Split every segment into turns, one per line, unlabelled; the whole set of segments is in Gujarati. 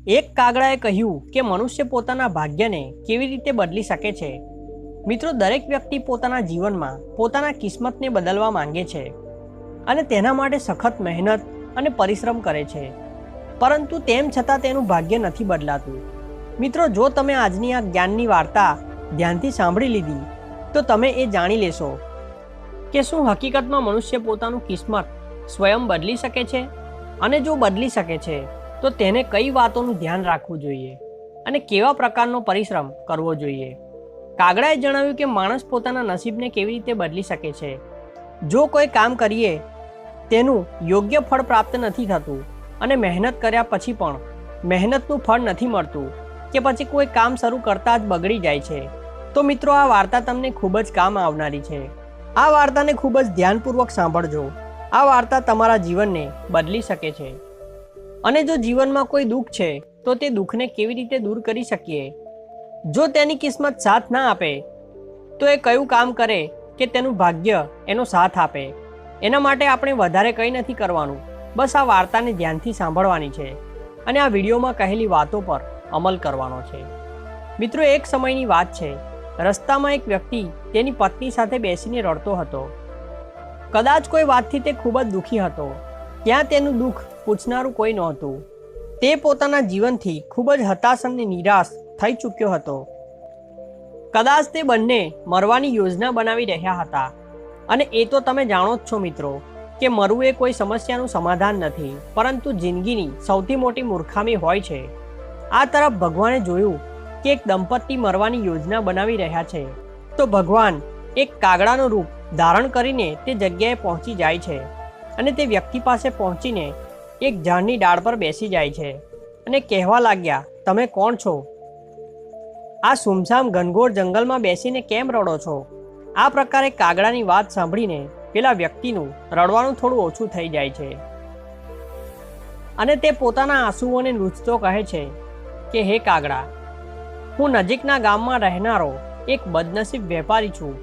એક કાગડાએ કહ્યું કે મનુષ્ય પોતાના ભાગ્યને કેવી રીતે બદલી શકે છે। મિત્રો, દરેક વ્યક્તિ પોતાના જીવનમાં પોતાના કિસ્મતને બદલવા માંગે છે અને તેના માટે સખત મહેનત અને પરિશ્રમ કરે છે, પરંતુ તેમ છતાં તેનું ભાગ્ય નથી બદલાતું। મિત્રો, જો તમે આજની આ જ્ઞાનની વાર્તા ધ્યાનથી સાંભળી લીધી તો તમે એ જાણી લેશો કે શું હકીકતમાં મનુષ્ય પોતાનું કિસ્મત સ્વયં બદલી શકે છે, અને જો બદલી શકે છે તો તેને કઈ વાતોનું ધ્યાન રાખવું જોઈએ અને કેવા પ્રકારનો પરિશ્રમ કરવો જોઈએ। કાગડાએ જણાવ્યું કે માણસ પોતાના નસીબને કેવી રીતે બદલી શકે છે। જો કોઈ કામ કરીએ તેનું યોગ્ય ફળ પ્રાપ્ત નથી થતું અને મહેનત કર્યા પછી પણ મહેનતનું ફળ નથી મળતું કે પછી કોઈ કામ શરૂ કરતાં જ બગડી જાય છે, તો મિત્રો આ વાર્તા તમને ખૂબ જ કામ આવનારી છે। આ વાર્તાને ખૂબ જ ધ્યાનપૂર્વક સાંભળજો। આ વાર્તા તમારા જીવનને બદલી શકે છે। અને જો જીવનમાં કોઈ દુઃખ છે તો તે દુઃખને કેવી રીતે દૂર કરી શકીએ। જો તેની કિસ્મત સાથ ના આપે તો એ કયું કામ કરે કે તેનું ભાગ્ય એનો સાથ આપે। એના માટે આપણે વધારે કંઈ નથી કરવાનું, બસ આ વાર્તાને ધ્યાનથી સાંભળવાની છે અને આ વિડીયોમાં કહેલી વાતો પર અમલ કરવાનો છે। મિત્રો, એક સમયની વાત છે, રસ્તામાં એક વ્યક્તિ તેની પત્ની સાથે બેસીને રડતો હતો। કદાચ કોઈ વાતથી તે ખૂબ જ દુઃખી હતો। ત્યાં તેનું દુઃખ પૂછનારું કોઈ નહોતું। તે પોતાના જીવનથી ખૂબ જ હતાશ અને નિરાશ થઈ ચૂક્યો હતો। કદાચ તે બંને મરવાની યોજના બનાવી રહ્યા હતા, અને એ તો તમે જાણો જ છો મિત્રો કે મરવું એ કોઈ સમસ્યાનું સમાધાન નથી, પરંતુ જિંદગીની સૌથી મોટી મૂર્ખામી હોય છે। આ તરફ ભગવાને જોયું કે એક દંપતી મરવાની યોજના બનાવી રહ્યા છે, તો ભગવાન એક કાગડાનું રૂપ ધારણ કરીને તે જગ્યાએ પહોંચી જાય છે અને તે વ્યક્તિ પાસે પહોંચીને એક ઝાડની ડાળ પર બેસી જાય છે અને કહેવા લાગ્યા, તમે કોણ છો? આ સુમસામ ઘનઘોર જંગલમાં બેસીને કેમ રડો છો? આ પ્રકારે કાગડાની વાત સાંભળીને પેલા વ્યક્તિનું રડવાનું થોડું ઓછું થઈ જાય છે અને તે પોતાના આંસુઓને લૂછતો કહે છે કે હે કાગડા, હું નજીકના ગામમાં રહેનારો એક બદનસીબ વેપારી છું।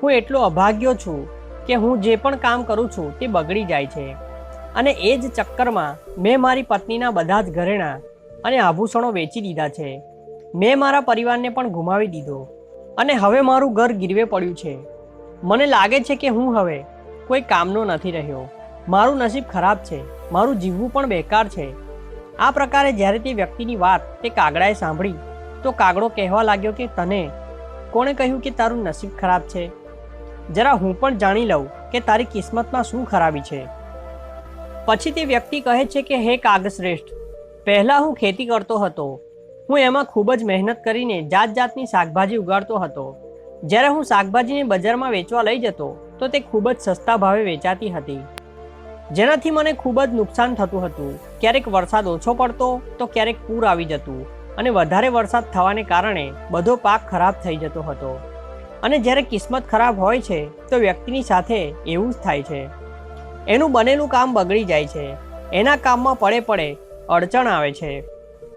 હું એટલો અભાગ્યો છું કે હું જે પણ કામ કરું છું તે બગડી જાય છે, અને એ જ ચક્કરમાં મેં મારી પત્નીના બધા જ ઘરેણાં અને આભૂષણો વેચી દીધા છે। મેં મારા પરિવારને પણ ગુમાવી દીધો અને હવે મારું ઘર ગીરવે પડ્યું છે। મને લાગે છે કે હું હવે કોઈ કામનો નથી રહ્યો। મારું નસીબ ખરાબ છે, મારું જીવવું પણ બેકાર છે। આ પ્રકારે જ્યારે તે વ્યક્તિની વાત તે કાગડાએ સાંભળી તો કાગડો કહેવા લાગ્યો કે તને કોણે કહ્યું કે તારું નસીબ ખરાબ છે? જરા હું પણ જાણી લઉં કે તારી કિસ્મતમાં શું ખરાબી છે। પછી તે વ્યક્તિ કહે છે કે હે કાગશ્રેષ્ઠ, પહેલાં હું ખેતી કરતો હતો। હું એમાં ખૂબ જ મહેનત કરીને જાત જાતની શાકભાજી ઉગાડતો હતો। જ્યારે હું શાકભાજીને બજારમાં વેચવા લઈ જતો તો તે ખૂબ જ સસ્તા ભાવે વેચાતી હતી, જેનાથી મને ખૂબ જ નુકસાન થતું હતું। ક્યારેક વરસાદ ઓછો પડતો તો ક્યારેક પૂર આવી જતું, અને વધારે વરસાદ થવાને કારણે બધો પાક ખરાબ થઈ જતો હતો। અને જ્યારે કિસ્મત ખરાબ હોય છે તો વ્યક્તિની સાથે એવું જ થાય છે। એનું બનેલું કામ બગડી જાય છે, એના કામમાં પડે અડચણ આવે છે।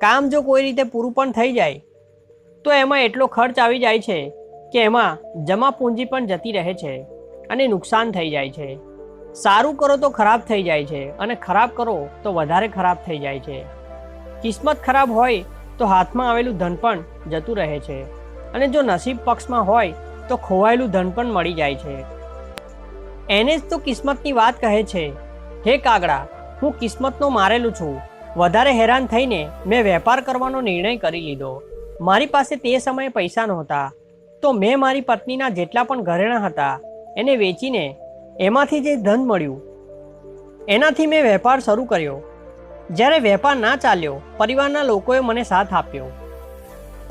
કામ જો કોઈ રીતે પૂરું પણ થઈ જાય તો એમાં એટલો ખર્ચ આવી જાય છે કે એમાં જમા પૂંજી પણ જતી રહે છે અને નુકસાન થઈ જાય છે। સારું કરો તો ખરાબ થઈ જાય છે, અને ખરાબ કરો તો વધારે ખરાબ થઈ જાય છે। કિસ્મત ખરાબ હોય તો હાથમાં આવેલું ધન પણ જતું રહે છે, અને જો નસીબ પક્ષમાં હોય તો ખોવાયેલું ધન પણ મળી જાય છે। એને જ તો કિસ્મતની વાત કહે છે। હે કાગડા, હું કિસ્મતનો મારેલું છું। વધારે હેરાન થઈને મેં વેપાર કરવાનો નિર્ણય કરી લીધો। મારી પાસે તે સમયે પૈસા નહોતા, તો મેં મારી પત્નીના જેટલા પણ ઘરેણાં હતા એને વેચીને એમાંથી જે ધન મળ્યું એનાથી મેં વેપાર શરૂ કર્યો। જ્યારે વેપાર ના ચાલ્યો, પરિવારના લોકોએ મને સાથ આપ્યો,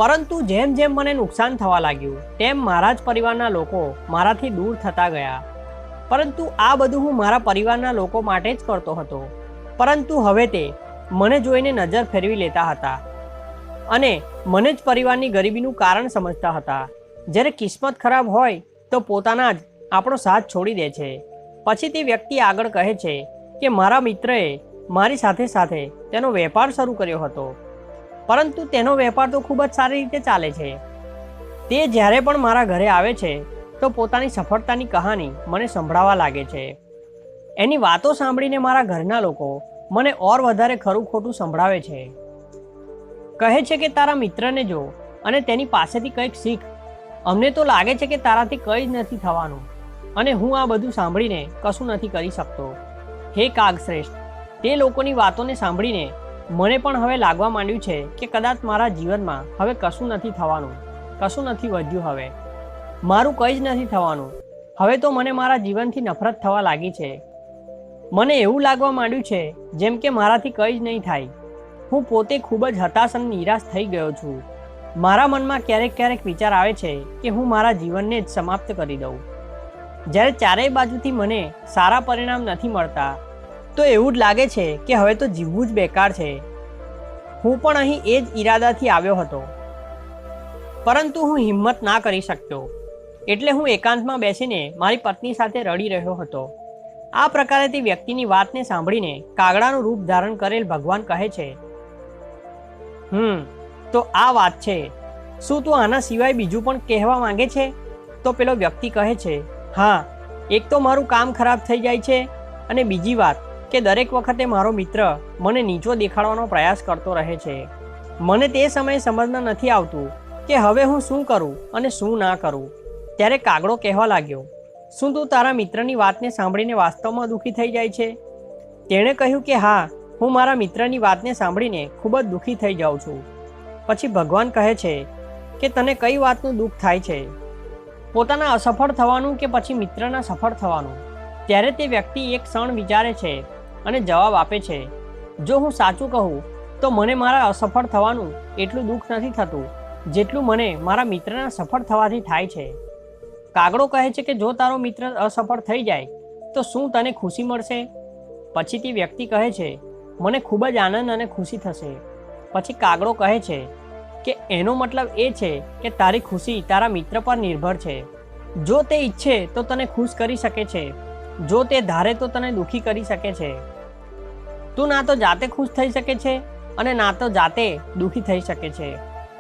પરંતુ જેમ જેમ મને નુકસાન થવા લાગ્યું તેમ મારા જ પરિવારના લોકો મારાથી દૂર થતા ગયા। પરંતુ આ બધું હું મારા પરિવારના લોકો માટે જ કરતો હતો, પરંતુ હવે તે મને જોઈને નજર ફેરવી લેતા હતા અને મને જ પરિવારની ગરીબીનું કારણ સમજતા હતા। જ્યારે કિસ્મત ખરાબ હોય તો પોતાના જ આપણો સાથ છોડી દે છે। પછી તે વ્યક્તિ આગળ કહે છે કે મારા મિત્રએ મારી સાથે સાથે તેનો વેપાર શરૂ કર્યો હતો, પરંતુ તેનો વેપાર તો ખૂબ જ સારી રીતે ચાલે છે। તે જ્યારે પણ મારા ઘરે આવે છે તો પોતાની સફળતાની કહાની મને સંભળાવવા લાગે છે। એની વાતો સાંભળીને મારા ઘરના લોકો મને ઓર વધારે ખરું ખોટું સંભળાવે છે। કહે છે કે તારા મિત્રને જો અને તેની પાસેથી કંઈક શીખ. અમને તો લાગે છે કે તારાથી કંઈ જ નથી થવાનું અને હું આ બધું સાંભળીને કશું નથી કરી શકતો. હે કાગશ્રેષ્ઠ, તે લોકોની વાતોને સાંભળીને મને પણ હવે લાગવા માંડ્યું છે કે કદાચ મારા જીવનમાં હવે કશું નથી થવાનું, કશું નથી વધ્યું, હવે મારું કંઈ જ નથી થવાનું. હવે તો મને મારા જીવનથી નફરત થવા લાગી છે. મને એવું લાગવા માંડ્યું છે જેમ કે મારાથી કંઈ જ નહીં થાય. હું પોતે ખૂબ જ હતાશ અને નિરાશ થઈ ગયો છું. મારા મનમાં ક્યારેક ક્યારેક વિચાર આવે છે કે હું મારા જીવનને જ સમાપ્ત કરી દઉં. જ્યારે ચારેય બાજુથી મને સારા પરિણામ નથી મળતા તો એવું જ લાગે છે કે હવે તો જીવવું જ બેકાર છે. હું પણ અહીં એ જ ઈરાદાથી આવ્યો હતો, પરંતુ હું હિંમત ના કરી શક્યો. એટલે હું એકાંતમાં બેસીને મારી પત્ની સાથે રડી રહ્યો હતો. આ પ્રકારે તે વ્યક્તિની વાતને સાંભળીને કાગડાનું રૂપ ધારણ કરેલ ભગવાન કહે છે, તો આ વાત છે. શું તું આના સિવાય બીજું પણ કહેવા માંગે છે? તો પેલો વ્યક્તિ કહે છે, હા, એક તો મારું કામ ખરાબ થઈ જાય છે અને બીજી વાત કે દરેક વખતે મારો મિત્ર મને નીચો દેખાડવાનો પ્રયાસ કરતો રહે છે. મને તે સમયે સમજમાં નથી આવતું કે હવે હું શું કરું અને શું ના કરું. ત્યારે કાગડો કહેવા લાગ્યો, શું તું તારા મિત્રની વાતને સાંભળીને વાસ્તવમાં દુઃખી થઈ જાય છે? તેણે કહ્યું કે હા, હું મારા મિત્રની વાતને સાંભળીને ખૂબ જ દુઃખી થઈ જાઉં છું. પછી ભગવાન કહે છે કે તને કઈ વાતનું દુઃખ થાય છે, પોતાના અસફળ થવાનું કે પછી મિત્રના સફળ થવાનું? ત્યારે તે વ્યક્તિ એક ક્ષણ વિચારે છે અને જવાબ આપે છે, જો હું સાચું કહું તો મને મારા અસફળ થવાનું એટલું દુઃખ નથી થતું જેટલું મને મારા મિત્રના સફળ થવાથી થાય છે. કાગડો કહે છે કે જો તારો મિત્ર અસફળ થઈ જાય તો શું તને ખુશી મળશે? પછી તે વ્યક્તિ કહે છે, મને ખૂબ જ આનંદ અને ખુશી થશે. પછી કાગડો કહે છે કે એનો મતલબ એ છે કે તારી ખુશી તારા મિત્ર પર નિર્ભર છે. જો તે ઈચ્છે તો તને ખુશ કરી શકે છે, જો તે ધારે તો તને દુઃખી કરી શકે છે. તું ના તો જાતે ખુશ થઈ શકે છે અને ના તો જાતે દુઃખી થઈ શકે છે.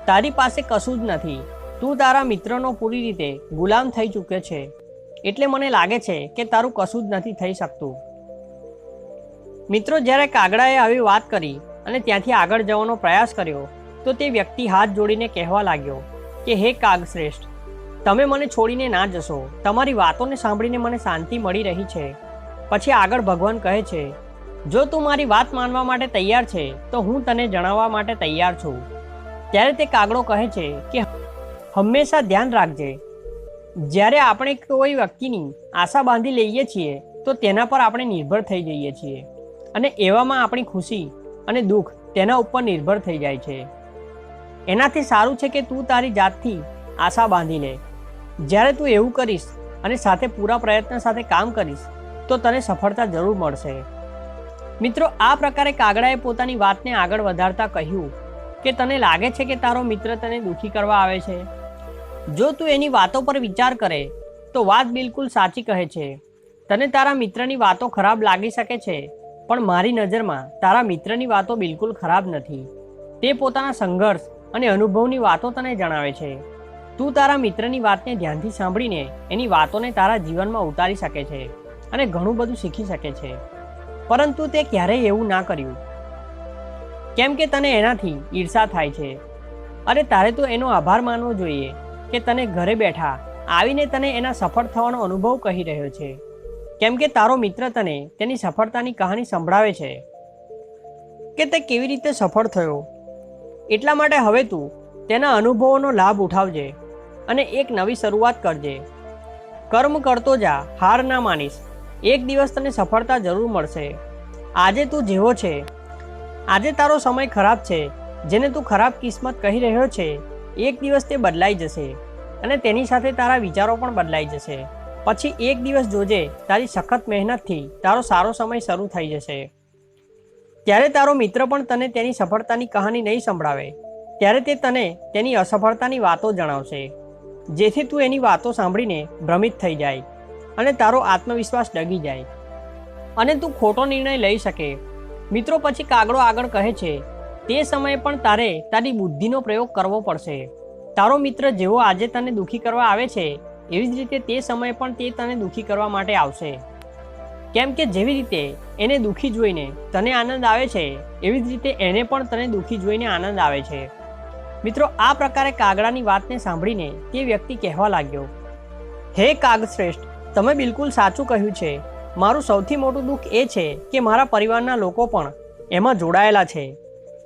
તારી પાસે કશું જ નથી. તું તારા મિત્રનો પૂરી રીતે ગુલામ થઈ ચૂક્યો છે. એટલે મને લાગે છે કે તારું કશું જ નથી થઈ શકતું. મિત્રો, જ્યારે કાગડાએ આવી વાત કરી અને ત્યાંથી આગળ જવાનો પ્રયાસ કર્યો તો તે વ્યક્તિ હાથ જોડીને કહેવા લાગ્યો કે હે કાગશ્રેષ્ઠ, તમે મને છોડીને ના જશો. તમારી વાતોને સાંભળીને મને શાંતિ મળી રહી છે. પછી આગળ ભગવાન કહે છે, જો તું મારી વાત માનવા માટે તૈયાર છે તો હું તને જણાવવા માટે તૈયાર છું. ત્યારે તે કાગડો કહે છે કે હંમેશા ધ્યાન રાખજે, જ્યારે આપણે કોઈ વ્યક્તિની આશા બાંધી લઈએ છીએ તો તેના પર આપણે નિર્ભર થઈ જઈએ છીએ અને એવામાં આપણી ખુશી અને દુઃખ તેના ઉપર નિર્ભર થઈ જાય છે. એનાથી સારું છે કે તું તારી જાતથી આશા બાંધી લે. જ્યારે તું એવું કરીશ અને સાથે પૂરા પ્રયત્ન સાથે કામ કરીશ તો તને સફળતા જરૂર મળશે. મિત્રો, આ પ્રકારે કાગડાએ પોતાની વાતને આગળ વધારતા કહ્યું કે તને લાગે છે કે તારો મિત્ર તને દુઃખી કરવા આવે છે? જો તું એની વાતો પર વિચાર કરે તો વાત બિલકુલ સાચી કહે છે. તને તારા મિત્રની વાતો ખરાબ લાગી શકે છે, પણ મારી નજરમાં તારા મિત્રની વાતો બિલકુલ ખરાબ નથી. તે પોતાના સંઘર્ષ અને અનુભવની વાતો તને જણાવે છે. તું તારા મિત્રની વાતને ધ્યાનથી સાંભળીને એની વાતોને તારા જીવનમાં ઉતારી શકે છે અને ઘણું બધું શીખી શકે છે. પરંતુ તે ક્યારેય એવું ના કર્યું, કેમ કે તને એનાથી ઈર્ષા થાય છે. અરે, તારે તો એનો આભાર માનવો જોઈએ કે તને ઘરે બેઠા આવીને તને એના સફળ થવાનો અનુભવ કહી રહ્યો છે, કેમ કે તારો મિત્ર તને તેની સફળતાની કહાની સંભળાવે છે કે તે કેવી રીતે સફળ થયો. એટલા માટે હવે તું તેના અનુભવોનો લાભ ઉઠાવજે અને એક નવી શરૂઆત કરજે. કર્મ કરતો જા, હાર ના માનીશ. એક દિવસ તને સફળતા જરૂર મળશે. આજે તું જેવો છે, આજે તારો સમય ખરાબ છે, જેને તું ખરાબ કિસ્મત કહી રહ્યો છે, એક દિવસ તે બદલાઈ જશે અને તેની સાથે તારા વિચારો પણ બદલાઈ જશે. પછી એક દિવસ જોજે, તારી સખત મહેનતથી તારો સારો સમય શરૂ થઈ જશે. ત્યારે તારો મિત્ર પણ તને તેની સફળતાની કહાની નહીં સંભળાવે, ત્યારે તે તને તેની અસફળતાની વાતો જણાવશે, જેથી તું એની વાતો સાંભળીને ભ્રમિત થઈ જાય અને તારો આત્મવિશ્વાસ ડગી જાય અને તું ખોટો નિર્ણય લઈ શકે. મિત્રો, પછી કાગડો આગળ કહે છે, તે સમયે પણ તારે તારી બુદ્ધિનો પ્રયોગ કરવો પડશે. તારો મિત્ર જેવો આજે તને દુઃખી કરવા આવે છે, એવી જ રીતે તે સમયે પણ તે તને દુઃખી કરવા માટે આવશે. કેમ કે જેવી રીતે એને દુઃખી જોઈને તને આનંદ આવે છે, એવી જ રીતે એને પણ તને દુઃખી જોઈને આનંદ આવે છે. મિત્રો, આ પ્રકારે કાગડાની વાતને સાંભળીને તે વ્યક્તિ કહેવા લાગ્યો, હે કાગશ્રેષ્ઠ, તમે બિલકુલ સાચું કહ્યું છે. મારું સૌથી મોટું દુઃખ એ છે કે મારા પરિવારના લોકો પણ એમાં જોડાયેલા છે.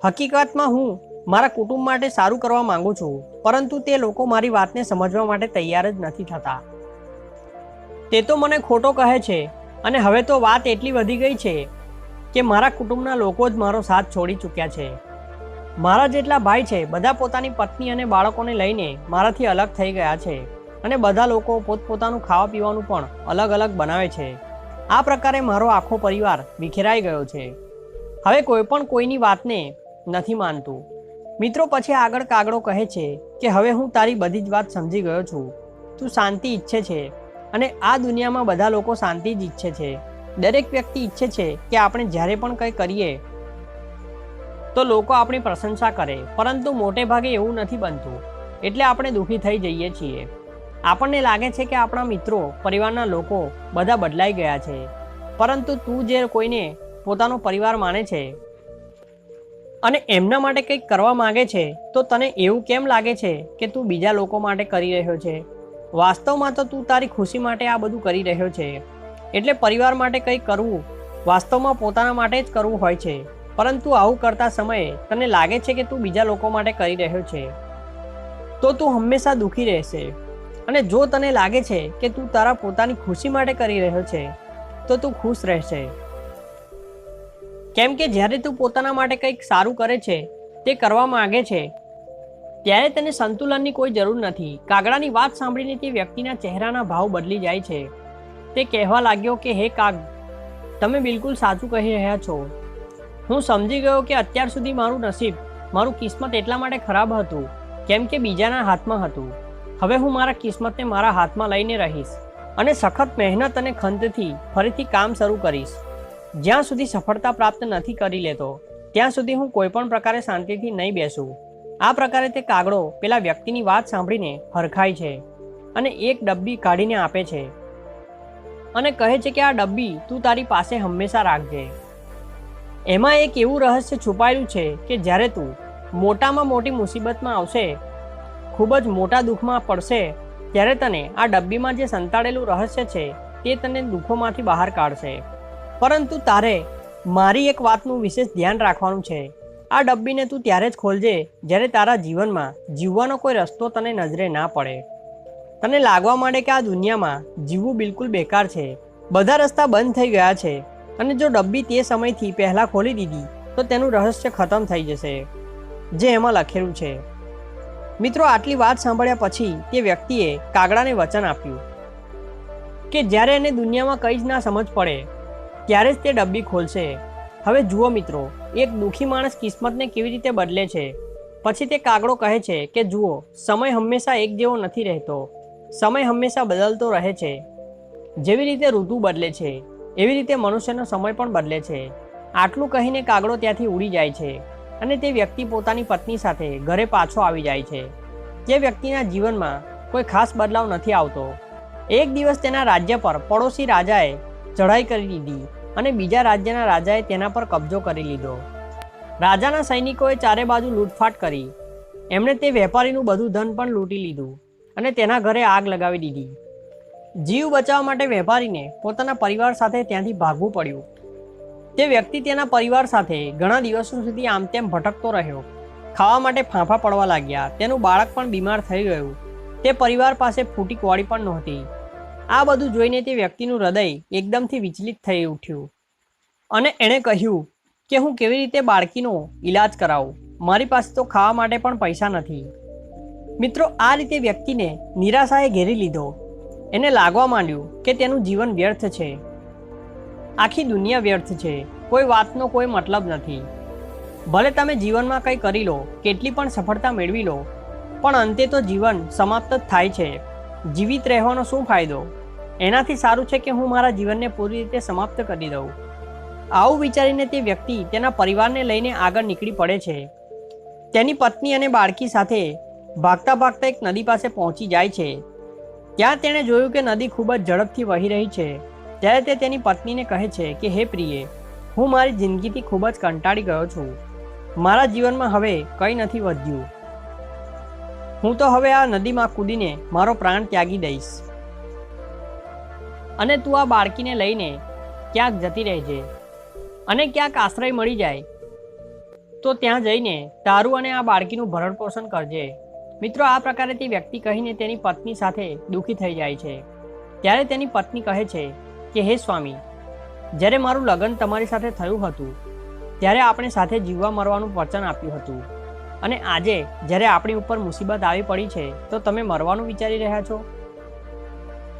હકીકતમાં હું મારા કુટુંબ માટે સારું કરવા માંગુ છું, પરંતુ તે લોકો મારી વાતને સમજવા માટે તૈયાર જ નથી થતા. તે તો મને ખોટો કહે છે અને હવે તો વાત એટલી વધી ગઈ છે કે મારા કુટુંબના લોકો જ મારો સાથ છોડી ચૂક્યા છે. મારા જેટલા ભાઈ છે બધા પોતાની પત્ની અને બાળકોને લઈને મારાથી અલગ થઈ ગયા છે અને બધા લોકો પોતપોતાનું ખાવા પીવાનું પણ અલગ અલગ બનાવે છે. આ પ્રકારે મારો આખો પરિવાર વિખેરાઈ ગયો છે. હવે કોઈ પણ કોઈની વાતને નથી માનતું. મિત્રો, પછી આગળ કાગડો કહે છે કે હવે હું તારી બધી જ વાત સમજી ગયો છું. તું શાંતિ ઈચ્છે છે અને આ દુનિયામાં બધા લોકો શાંતિ જ ઈચ્છે છે. દરેક વ્યક્તિ ઈચ્છે છે કે આપણે જ્યારે પણ કંઈ કરીએ તો લોકો આપણી પ્રશંસા કરે, પરંતુ મોટે ભાગે એવું નથી બનતું, એટલે આપણે દુઃખી થઈ જઈએ છીએ. આપણને લાગે છે કે આપણા મિત્રો, પરિવારના લોકો બધા બદલાઈ ગયા છે, પરંતુ તું જે કોઈને પોતાનો પરિવાર માને છે અને એમના માટે કંઈક કરવા માંગે છે, તો તને એવું કેમ લાગે છે કે તું બીજા લોકો માટે કરી રહ્યો છે? વાસ્તવમાં તો તું તારી ખુશી માટે આ બધું કરી રહ્યો છે. એટલે પરિવાર માટે કંઈક કરવું વાસ્તવમાં પોતાના માટે જ કરવું હોય છે, પરંતુ આવું કરતા સમયે તને લાગે છે કે તું બીજા લોકો માટે કરી રહ્યો છે, તો તું હંમેશા દુઃખી રહેશે. અને જો તને લાગે છે કે તું તારા પોતાની ખુશી માટે કરી રહ્યો છે, તો તું ખુશ રહેશે. કેમ કે જ્યારે તું પોતાના માટે કંઈક સારું કરે છે, તે કરવા માંગે છે, ત્યારે તેને સંતુલનની કોઈ જરૂર નથી. કાગડાની વાત સાંભળીને તે વ્યક્તિના ચહેરાના ભાવ બદલી જાય છે. તે કહેવા લાગ્યો કે હે કાગ, તમે બિલકુલ સાચું કહી રહ્યા છો. હું સમજી ગયો કે અત્યાર સુધી મારું નસીબ, મારું કિસ્મત એટલા માટે ખરાબ હતું કેમ કે બીજાના હાથમાં હતું. હવે હું મારા કિસ્મતને મારા હાથમાં લઈને રહીશ અને સખત મહેનત અને ખંતથી ફરીથી કામ શરૂ કરીશ. જ્યાં સુધી સફળતા પ્રાપ્ત નથી કરી લેતો ત્યાં સુધી હું કોઈ પણ પ્રકારે શાંતિથી નહીં બેસું. આ પ્રકારે તે કાગડો પેલા વ્યક્તિની વાત સાંભળીને હરખાય છે અને એક ડબ્બી કાઢીને આપે છે અને કહે છે કે આ ડબ્બી તું તારી પાસે હંમેશા રાખજે. એમાં એક એવું રહસ્ય છુપાયેલું છે કે જ્યારે તું મોટામાં મોટી મુસીબતમાં આવશે, ખૂબ જ મોટા દુઃખમાં પડશે, ત્યારે તને આ ડબ્બીમાં જે સંતાડેલું રહસ્ય છે તે તને દુઃખોમાંથી બહાર કાઢશે. પરંતુ તારે મારી એક વાતનું વિશેષ ધ્યાન રાખવાનું છે. આ ડબ્બીને તું ત્યારે જ ખોલજે જ્યારે તારા જીવનમાં જીવવાનો કોઈ રસ્તો તને નજરે ના પડે. તને લાગવા માંડે કે આ દુનિયામાં જીવવું બિલકુલ બેકાર છે, બધા રસ્તા બંધ થઈ ગયા છે, અને જો ડબ્બી તે સમયથી પહેલાં ખોલી દીધી તો તેનું રહસ્ય ખતમ થઈ જશે જે એમાં લખેલું છે. મિત્રો, આટલી વાત સાંભળ્યા પછી તે વ્યક્તિએ કાગડાને વચન આપ્યું કે જ્યારે એને દુનિયામાં કંઈ જ ના સમજ પડે ત્યારે જ તે ડબ્બી ખોલશે. હવે જુઓ મિત્રો, એક દુઃખી માણસ કિસ્મતને કેવી રીતે બદલે છે. પછી તે કાગડો કહે છે કે જુઓ, સમય હંમેશા એક જેવો નથી રહેતો, સમય હંમેશા બદલતો રહે છે. જેવી રીતે ઋતુ બદલે છે એવી રીતે મનુષ્યનો સમય પણ બદલે છે. આટલું કહીને કાગડો ત્યાંથી ઉડી જાય છે અને તે વ્યક્તિ પોતાની પત્ની સાથે ઘરે પાછો આવી જાય છે. જે વ્યક્તિના જીવનમાં કોઈ ખાસ બદલાવ નથી આવતો. એક દિવસ તેના રાજ્ય પર પડોશી રાજાએ ચઢાઈ કરી દીધી અને બીજા રાજ્યના રાજાએ તેના પર કબજો કરી લીધો. રાજાના સૈનિકોએ ચારે બાજુ લૂંટફાટ કરી. એમણે તે વેપારીનું બધું ધન પણ લૂંટી લીધું અને તેના ઘરે આગ લગાવી દીધી. જીવ બચાવવા માટે વેપારીને પોતાના પરિવાર સાથે ત્યાંથી ભાગવું પડ્યું. તે વ્યક્તિ તેના પરિવાર સાથે ઘણા દિવસો સુધી આમ તેમ ભટકતો રહ્યો. ખાવા માટે ફાંફા પડવા લાગ્યા. તેનું બાળક પણ બીમાર થઈ ગયું. તે પરિવાર પાસે ફૂટી કોળી પણ નહોતી. આ બધું જોઈને તે વ્યક્તિનું હૃદય એકદમથી વિચલિત થઈ ઉઠ્યું અને એણે કહ્યું કે હું કેવી રીતે બાળકીનો ઈલાજ કરાવું, મારી પાસે તો ખાવા માટે પણ પૈસા નથી. મિત્રો, આ રીતે વ્યક્તિને નિરાશાએ ઘેરી લીધો. એને લાગવા માંડ્યું કે તેનું જીવન વ્યર્થ છે, આખી દુનિયા વ્યર્થ છે, કોઈ વાતનો કોઈ મતલબ નથી. ભલે તમે જીવનમાં કંઈ કરી લો, કેટલી પણ સફળતા મેળવી લો, પણ અંતે તો જીવન સમાપ્ત જ થાય છે. જીવિત રહેવાનો શું ફાયદો? એનાથી સારું છે કે હું મારા જીવનને પૂરી રીતે સમાપ્ત કરી દઉં. આવું વિચારીને તે વ્યક્તિ તેના પરિવારને લઈને આગળ નીકળી પડે છે. તેની પત્ની અને બાળકી સાથે ભાગતા ભાગતા એક નદી પાસે પહોંચી જાય છે. ત્યાં તેણે જોયું કે નદી ખૂબ જ ઝડપથી વહી રહી છે. ત્યારે તે તેની પત્નીને કહે છે કે હે પ્રિયે, હું મારી જિંદગીથી ખૂબ જ કંટાળી ગયો છું. મારા જીવનમાં હવે કંઈ નથી વધ્યું. હું તો હવે આ નદીમાં કૂદીને મારો પ્રાણ ત્યાગી દઈશ અને તું આ બાળકીને લઈને ક્યાંક જતી રહેજે અને ક્યાંક આશ્રય મળી જાય તો ત્યાં જઈને તારું અને આ બાળકીનું ભરણ પોષણ કરજે. મિત્રો, આ પ્રકારે તે વ્યક્તિ કહીને તેની પત્ની સાથે દુઃખી થઈ જાય છે. ત્યારે તેની પત્ની કહે છે કે હે સ્વામી, જ્યારે મારું લગ્ન તમારી સાથે થયું હતું ત્યારે આપણે સાથે જીવવા મરવાનું વચન આપ્યું હતું અને આજે જ્યારે આપણી ઉપર મુસીબત આવી પડી છે તો તમે મરવાનું વિચારી રહ્યા છો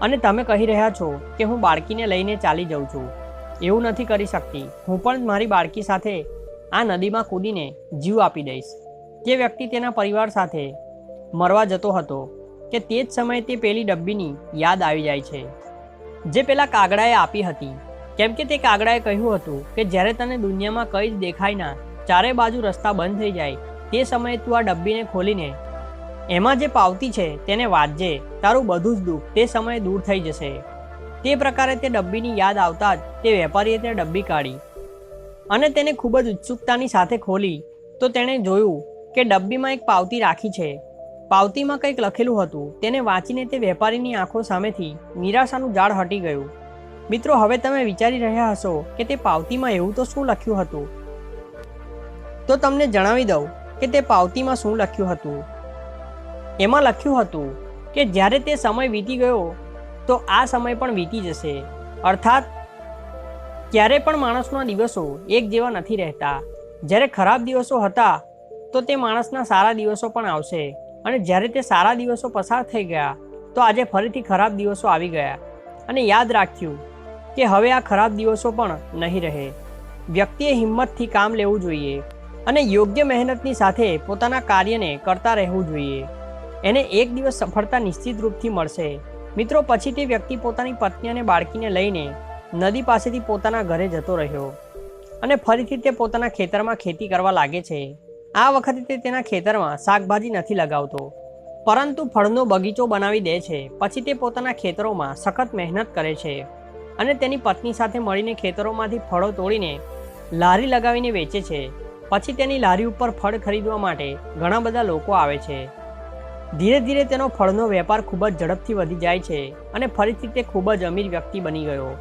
અને તમે કહી રહ્યા છો કે હું બાળકીને લઈને ચાલી જાઉં છું. એવું નથી કરી શકતી. હું પણ મારી બાળકી સાથે આ નદીમાં કૂદીને જીવ આપી દઈશ. જે વ્યક્તિ તેના પરિવાર સાથે મરવા જતો હતો કે તે જ સમયે તે પેલી ડબ્બીની યાદ આવી જાય છે જે પેલા કાગડાએ આપી હતી. કેમ કે તે કાગડાએ કહ્યું હતું કે જ્યારે તને દુનિયામાં કંઈ જ દેખાય ના, ચારે બાજુ રસ્તા બંધ થઈ જાય, તે સમયે તું આ ડબ્બીને ખોલીને એમાં જે પાવતી છે તેને વાંચજે, તારું બધું જ દુઃખ તે સમયે દૂર થઈ જશે. તે પ્રકારે તે ડબ્બીની યાદ આવતા જ તે વેપારીએ તે ડબ્બી કાઢી અને તેને ખૂબ જ ઉત્સુકતાની સાથે ખોલી તો તેણે જોયું કે ડબ્બીમાં એક પાવતી રાખી છે. પાવતીમાં કંઈક લખેલું હતું. તેને વાંચીને તે વેપારીની આંખો સામેથી નિરાશાનું ઝાડ હટી ગયું. મિત્રો, હવે તમે વિચારી રહ્યા હશો કે તે પાવતીમાં એવું તો શું લખ્યું હતું? તો તમને જણાવી દઉં કે તે પાવતીમાં શું લખ્યું હતું. એમાં લખ્યું હતું કે જ્યારે તે સમય વીતી ગયો તો આ સમય પણ વીતી જશે. અર્થાત ક્યારે પણ માણસના દિવસો એક જેવા નથી રહેતા. જ્યારે ખરાબ દિવસો હતા તો તે માણસના સારા દિવસો પણ આવશે અને જ્યારે તે સારા દિવસો પસાર થઈ ગયા તો આજે ફરીથી ખરાબ દિવસો આવી ગયા. અને યાદ રાખ્યું કે હવે આ ખરાબ દિવસો પણ નહીં રહે. વ્યક્તિએ હિંમતથી કામ લેવું જોઈએ અને યોગ્ય મહેનતની સાથે પોતાના કાર્યને કરતા રહેવું જોઈએ. એને એક દિવસ સફળતા નિશ્ચિત રૂપથી મળશે. મિત્રો, પછી તે વ્યક્તિ પોતાની પત્ની અને બાળકીને લઈને નદી પાસેથી પોતાના ઘરે જતો રહ્યો અને ફરીથી તે પોતાના ખેતરમાં ખેતી કરવા લાગે છે. આ વખતે તે તેના ખેતરમાં શાકભાજી નથી લગાવતો પરંતુ ફળનો બગીચો બનાવી દે છે. પછી તે પોતાના ખેતરોમાં સખત મહેનત કરે છે અને તેની પત્ની સાથે મળીને ખેતરોમાંથી ફળો તોડીને લારી લગાવીને વેચે છે. પછી તેની લારી ઉપર ફળ ખરીદવા માટે ઘણા બધા લોકો આવે છે. ધીરે ધીરે તેનો ફળનો વેપાર ખૂબ જ ઝડપથી વધી જાય છે અને ફરીથી તે ખૂબ જ અમીર વ્યક્તિ બની ગયો.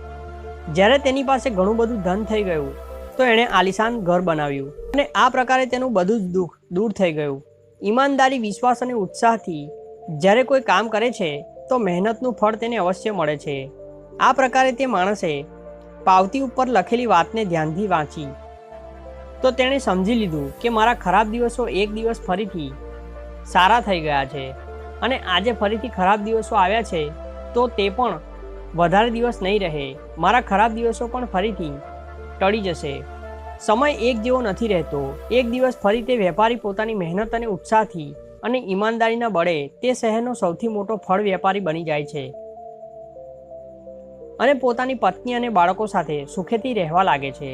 જ્યારે તેની પાસે ઘણું બધું ધન થઈ ગયું તો એણે આલિશાન ઘર બનાવ્યું અને આ પ્રકારે તેનું બધું જ દુઃખ દૂર થઈ ગયું. ઈમાનદારી, વિશ્વાસ અને ઉત્સાહથી જ્યારે કોઈ કામ કરે છે તો મહેનતનું ફળ તેને અવશ્ય મળે છે. આ પ્રકારે તે માણસે પાવતી ઉપર લખેલી વાતને ધ્યાનથી વાંચી તો તેણે સમજી લીધું કે મારા ખરાબ દિવસો એક દિવસ ફરીથી સારા થઈ ગયા છે અને આજે ફરીથી ખરાબ દિવસો આવ્યા છે તો તે પણ વધારે દિવસ નહીં રહે. મારા ખરાબ દિવસો પણ ફરીથી ટળી જશે. સમય એક જેવો નથી રહેતો. એક દિવસ ફરી તે વેપારી પોતાની મહેનત અને ઉત્સાહથી અને ઈમાનદારીના બળે તે શહેરનો સૌથી મોટો ફળ વેપારી બની જાય છે અને પોતાની પત્ની અને બાળકો સાથે સુખેથી રહેવા લાગે છે.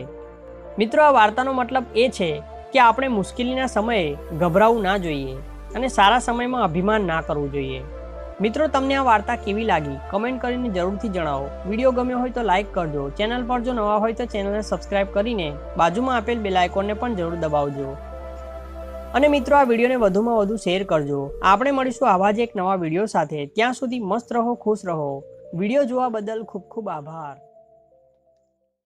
મિત્રો, આ વાર્તાનો મતલબ એ છે કે આપણે મુશ્કેલીના સમયે ગભરાવું ના જોઈએ અને સારા સમયમાં અભિમાન ના કરવું જોઈએ. મિત્રો, તમને આ વાર્તા કેવી લાગી કમેન્ટ કરીને જરૂરથી જણાવો. વિડીયો ગમ્યો હોય તો લાઇક કરજો. ચેનલ પર જો નવા હોય તો ચેનલને સબસ્ક્રાઇબ કરીને બાજુમાં આપેલ બેલ આઇકોનને પણ જરૂર દબાવજો. અને મિત્રો, આ વિડીયોને વધુમાં વધુ શેર કરજો. આપણે મળીશું આવા જ એક નવા વિડીયો સાથે. ત્યાં સુધી મસ્ત રહો, ખુશ રહો. વિડીયો જોવા બદલ ખૂબ ખૂબ આભાર.